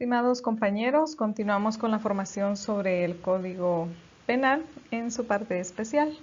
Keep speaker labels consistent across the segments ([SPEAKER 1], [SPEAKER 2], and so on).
[SPEAKER 1] Estimados compañeros, continuamos con la formación sobre el Código Penal en su parte especial.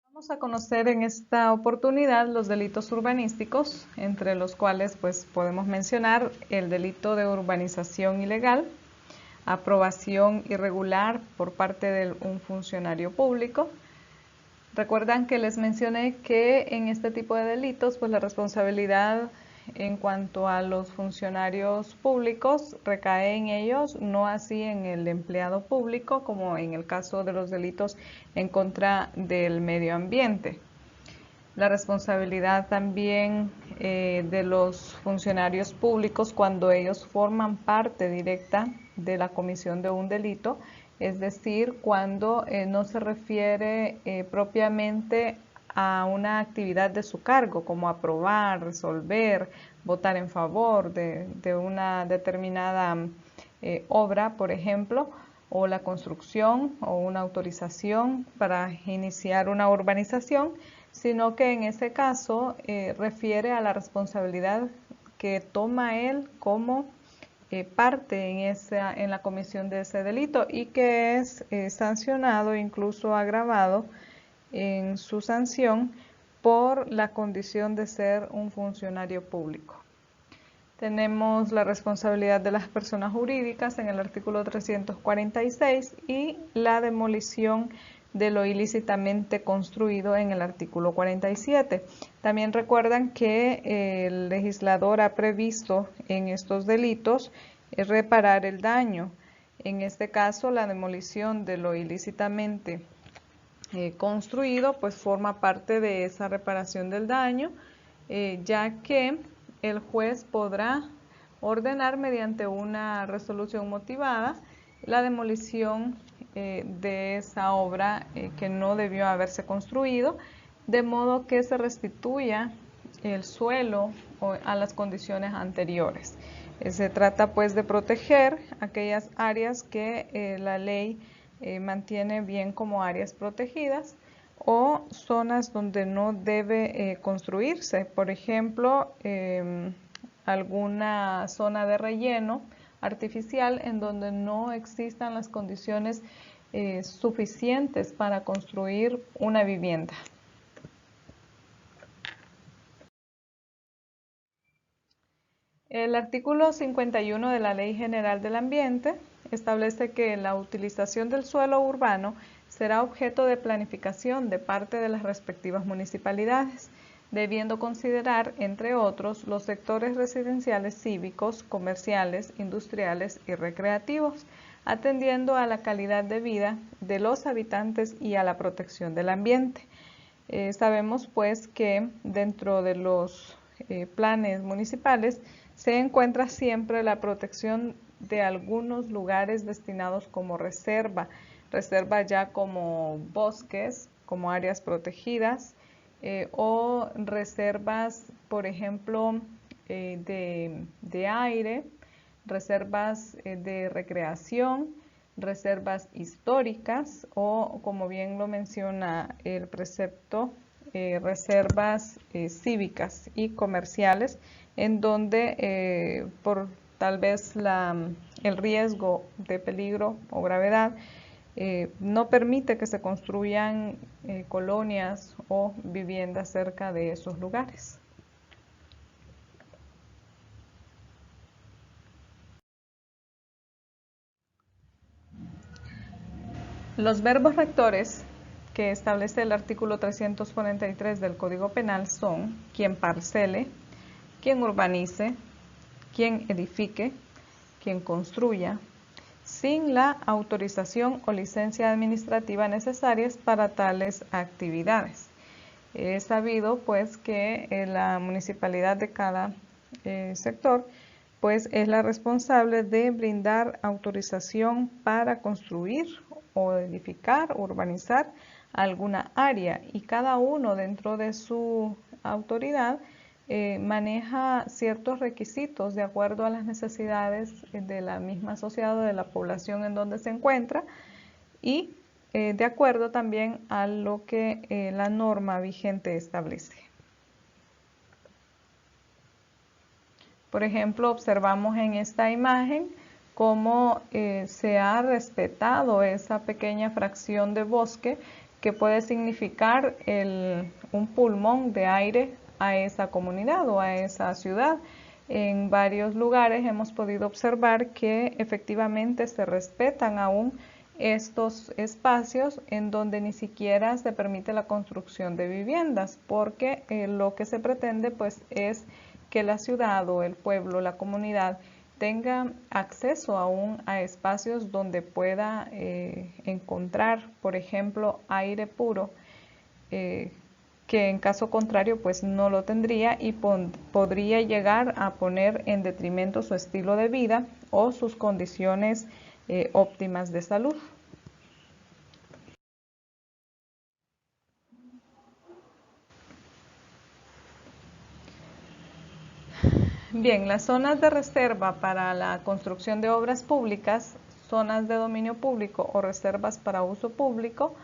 [SPEAKER 1] Vamos a conocer en esta oportunidad los delitos urbanísticos, entre los cuales podemos mencionar el delito de urbanización ilegal, aprobación irregular por parte de un funcionario público. Recuerdan que les mencioné que en este tipo de delitos, la responsabilidad en cuanto a los funcionarios públicos recae en ellos, no así en el empleado público, como en el caso de los delitos en contra del medio ambiente. La responsabilidad también de los funcionarios públicos cuando ellos forman parte directa de la comisión de un delito, es decir, cuando no se refiere propiamente a una actividad de su cargo, como aprobar, resolver, votar en favor de una determinada obra, por ejemplo, o la construcción o una autorización para iniciar una urbanización, sino que en ese caso refiere a la responsabilidad que toma él como parte en la comisión de ese delito y que es sancionado, incluso agravado en su sanción por la condición de ser un funcionario público. Tenemos la responsabilidad de las personas jurídicas en el artículo 346 y la demolición de lo ilícitamente construido en el artículo 47. También recuerdan que el legislador ha previsto en estos delitos reparar el daño. En este caso, la demolición de lo ilícitamente construido forma parte de esa reparación del daño, ya que el juez podrá ordenar mediante una resolución motivada la demolición de esa obra que no debió haberse construido, de modo que se restituya el suelo a las condiciones anteriores. Se trata de proteger aquellas áreas que la ley mantiene bien como áreas protegidas o zonas donde no debe construirse. Por ejemplo, alguna zona de relleno artificial en donde no existan las condiciones suficientes para construir una vivienda. El artículo 51 de la Ley General del Ambiente establece que la utilización del suelo urbano será objeto de planificación de parte de las respectivas municipalidades, debiendo considerar, entre otros, los sectores residenciales, cívicos, comerciales, industriales y recreativos, atendiendo a la calidad de vida de los habitantes y a la protección del ambiente. Sabemos que dentro de los planes municipales se encuentra siempre la protección de algunos lugares destinados como reserva ya como bosques, como áreas protegidas, o reservas, por ejemplo, de aire, reservas de recreación, reservas históricas o, como bien lo menciona el precepto, reservas cívicas y comerciales, en donde por tal vez el riesgo de peligro o gravedad no permite que se construyan colonias o viviendas cerca de esos lugares. Los verbos rectores que establece el artículo 343 del Código Penal son quien parcele, quien urbanice, quien edifique, quien construya, sin la autorización o licencia administrativa necesarias para tales actividades. Es sabido que la municipalidad de cada sector es la responsable de brindar autorización para construir o edificar, urbanizar alguna área, y cada uno dentro de su autoridad maneja ciertos requisitos de acuerdo a las necesidades de la misma sociedad o de la población en donde se encuentra, y de acuerdo también a lo que la norma vigente establece. Por ejemplo, observamos en esta imagen cómo se ha respetado esa pequeña fracción de bosque que puede significar un pulmón de aire a esa comunidad o a esa ciudad. En varios lugares hemos podido observar que efectivamente se respetan aún estos espacios en donde ni siquiera se permite la construcción de viviendas, porque lo que se pretende pues es que la ciudad o el pueblo, la comunidad, tenga acceso aún a espacios donde pueda encontrar, por ejemplo, aire puro, que en caso contrario pues no lo tendría y podría llegar a poner en detrimento su estilo de vida o sus condiciones óptimas de salud. Bien, las zonas de reserva para la construcción de obras públicas, zonas de dominio público o reservas para uso público,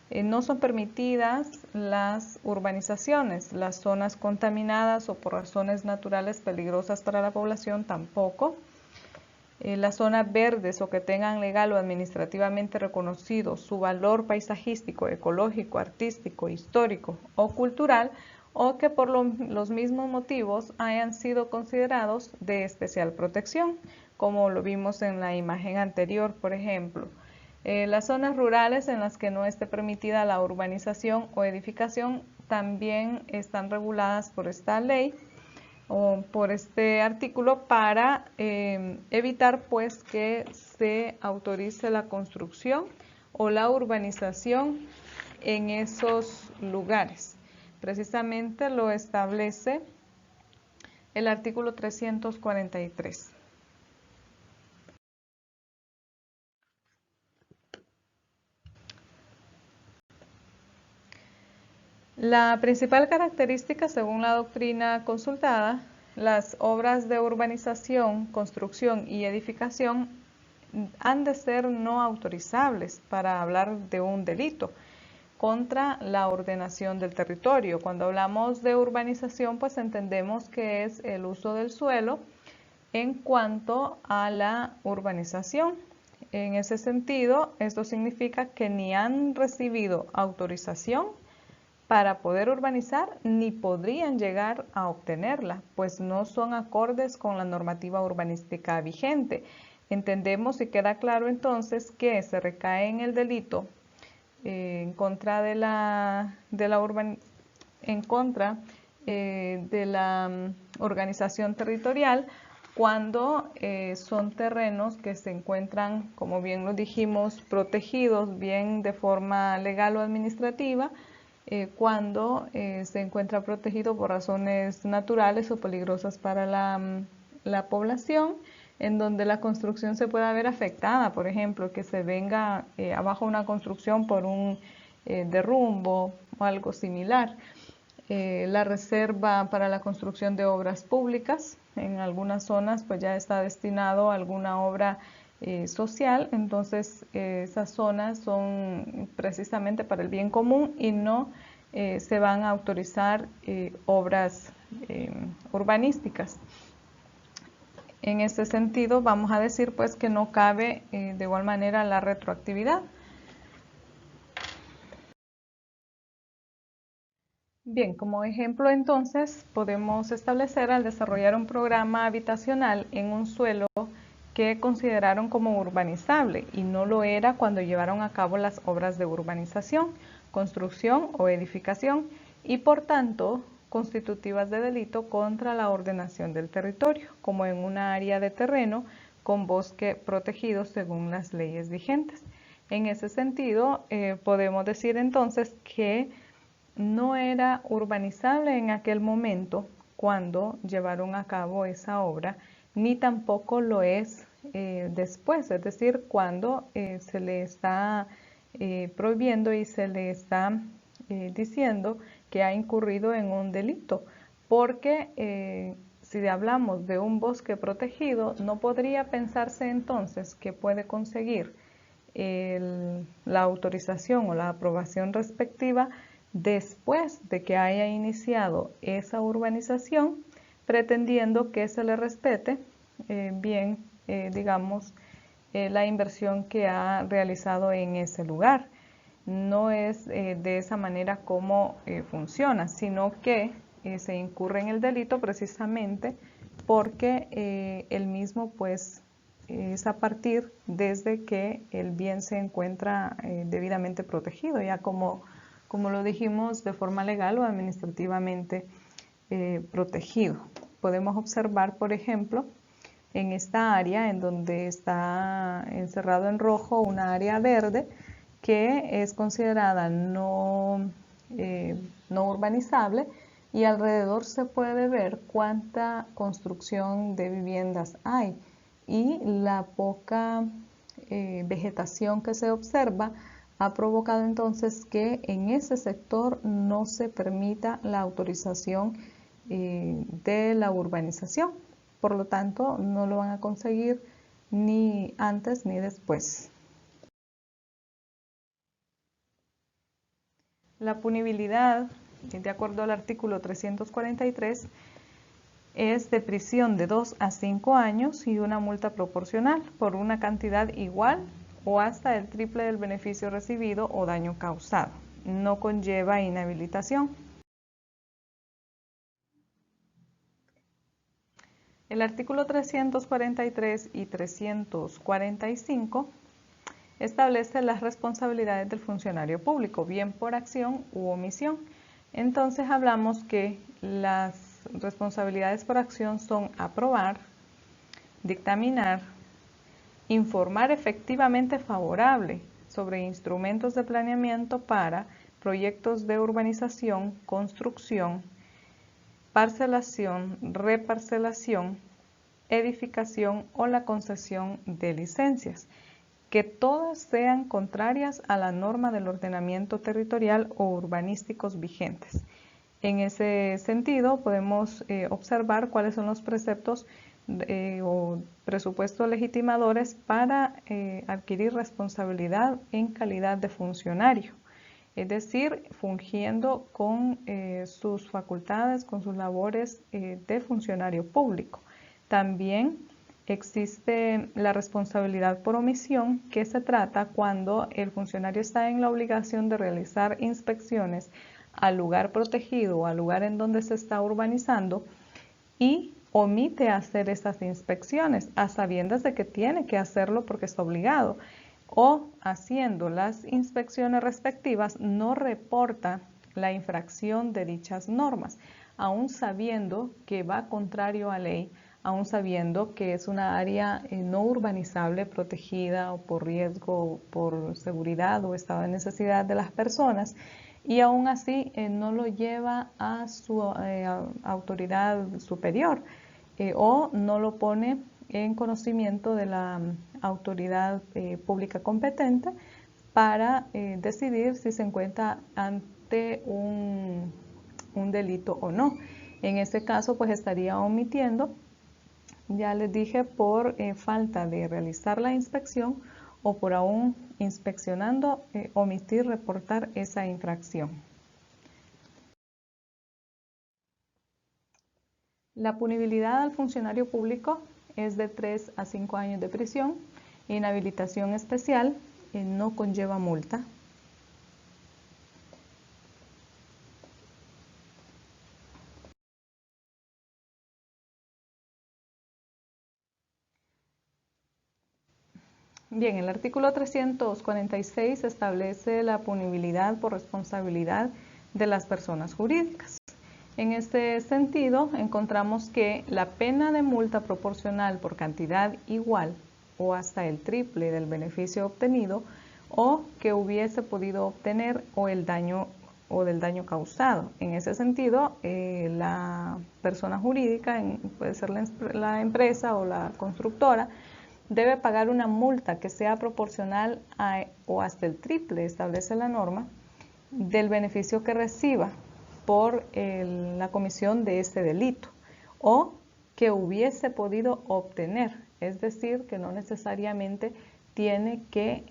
[SPEAKER 1] no son permitidas las urbanizaciones, las zonas contaminadas o por razones naturales peligrosas para la población tampoco. Las zonas verdes o que tengan legal o administrativamente reconocido su valor paisajístico, ecológico, artístico, histórico o cultural, o que por los mismos motivos hayan sido considerados de especial protección, como lo vimos en la imagen anterior, por ejemplo. Las zonas rurales en las que no esté permitida la urbanización o edificación también están reguladas por esta ley o por este artículo para evitar pues que se autorice la construcción o la urbanización en esos lugares. Precisamente lo establece el artículo 343. La principal característica, según la doctrina consultada, las obras de urbanización, construcción y edificación han de ser no autorizables para hablar de un delito contra la ordenación del territorio. Cuando hablamos de urbanización, pues entendemos que es el uso del suelo en cuanto a la urbanización. En ese sentido, esto significa que ni han recibido autorización para poder urbanizar ni podrían llegar a obtenerla, pues no son acordes con la normativa urbanística vigente. Entendemos y queda claro entonces que se recae en el delito en contra de la organización territorial cuando son terrenos que se encuentran, como bien lo dijimos, protegidos bien de forma legal o administrativa, cuando se encuentra protegido por razones naturales o peligrosas para la población, en donde la construcción se pueda ver afectada, por ejemplo, que se venga abajo una construcción por un derrumbo o algo similar. La reserva para la construcción de obras públicas, en algunas zonas pues ya está destinado a alguna obra social, entonces esas zonas son precisamente para el bien común y no se van a autorizar obras urbanísticas. En este sentido vamos a decir pues que no cabe de igual manera la retroactividad. Bien, como ejemplo entonces podemos establecer al desarrollar un programa habitacional en un suelo que consideraron como urbanizable y no lo era cuando llevaron a cabo las obras de urbanización, construcción o edificación y por tanto constitutivas de delito contra la ordenación del territorio, como en una área de terreno con bosque protegido según las leyes vigentes. En ese sentido, podemos decir entonces que no era urbanizable en aquel momento cuando llevaron a cabo esa obra, ni tampoco lo es después, es decir, cuando se le está prohibiendo y se le está diciendo que ha incurrido en un delito, porque si hablamos de un bosque protegido, no podría pensarse entonces que puede conseguir la autorización o la aprobación respectiva después de que haya iniciado esa urbanización, pretendiendo que se le respete la inversión que ha realizado en ese lugar. No es de esa manera como funciona, sino que se incurre en el delito precisamente porque el mismo pues es a partir desde que el bien se encuentra debidamente protegido, ya como lo dijimos, de forma legal o administrativamente protegido. Podemos observar, por ejemplo, en esta área en donde está encerrado en rojo una área verde que es considerada no urbanizable, y alrededor se puede ver cuánta construcción de viviendas hay, y la poca vegetación que se observa ha provocado entonces que en ese sector no se permita la autorización de la urbanización. Por lo tanto, no lo van a conseguir ni antes ni después. La punibilidad, de acuerdo al artículo 343, es de prisión de 2 a 5 años y una multa proporcional por una cantidad igual o hasta el triple del beneficio recibido o daño causado. No conlleva inhabilitación. El artículo 343 y 345 establece las responsabilidades del funcionario público, bien por acción u omisión. Entonces hablamos que las responsabilidades por acción son aprobar, dictaminar, informar efectivamente favorable sobre instrumentos de planeamiento para proyectos de urbanización, construcción, parcelación, reparcelación, edificación o la concesión de licencias, que todas sean contrarias a la norma del ordenamiento territorial o urbanísticos vigentes. En ese sentido, podemos observar cuáles son los preceptos o presupuestos legitimadores para adquirir responsabilidad en calidad de funcionario, es decir, fungiendo con sus facultades, con sus labores de funcionario público. También existe la responsabilidad por omisión, que se trata cuando el funcionario está en la obligación de realizar inspecciones al lugar protegido o al lugar en donde se está urbanizando y omite hacer esas inspecciones a sabiendas de que tiene que hacerlo porque está obligado, o haciendo las inspecciones respectivas no reporta la infracción de dichas normas, aún sabiendo que va contrario a ley, aún sabiendo que es una área no urbanizable, protegida o por riesgo, por seguridad o estado de necesidad de las personas, y aún así no lo lleva a su autoridad superior o no lo pone en conocimiento de la autoridad pública competente para decidir si se encuentra ante un delito o no. En este caso, pues estaría omitiendo, ya les dije, por falta de realizar la inspección o por aún inspeccionando, omitir reportar esa infracción. La punibilidad al funcionario público es de 3 a 5 años de prisión, inhabilitación especial, no conlleva multa. Bien, el artículo 346 establece la punibilidad por responsabilidad de las personas jurídicas. En este sentido, encontramos que la pena de multa proporcional por cantidad igual o hasta el triple del beneficio obtenido o que hubiese podido obtener o del daño causado. En ese sentido, la persona jurídica, puede ser la empresa o la constructora, debe pagar una multa que sea proporcional o hasta el triple, establece la norma, del beneficio que reciba por la comisión de este delito o que hubiese podido obtener, es decir, que no necesariamente tiene que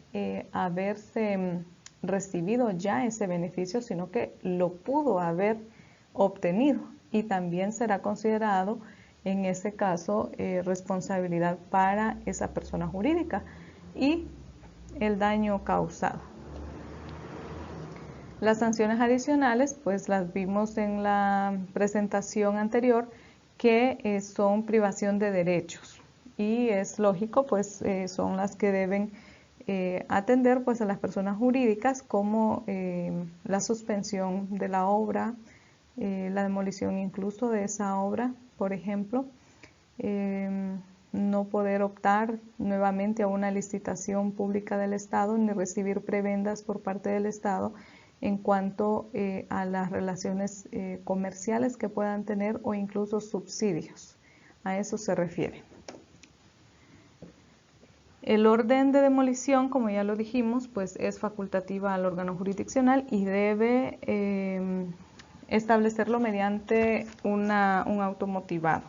[SPEAKER 1] haberse recibido ya ese beneficio, sino que lo pudo haber obtenido. y también será considerado en ese caso responsabilidad para esa persona jurídica y el daño causado. Las sanciones adicionales, pues las vimos en la presentación anterior, que son privación de derechos, y es lógico, pues son las que deben atender pues a las personas jurídicas, como la suspensión de la obra, la demolición incluso de esa obra, por ejemplo, no poder optar nuevamente a una licitación pública del Estado ni recibir prebendas por parte del Estado en cuanto a las relaciones comerciales que puedan tener o incluso subsidios. A eso se refiere. El orden de demolición, como ya lo dijimos, pues es facultativa al órgano jurisdiccional y debe establecerlo mediante un auto motivado.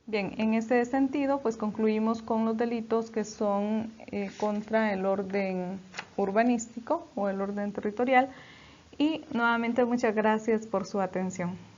[SPEAKER 1] Bien, en ese sentido, pues concluimos con los delitos que son contra el orden urbanístico o el orden territorial, y nuevamente muchas gracias por su atención.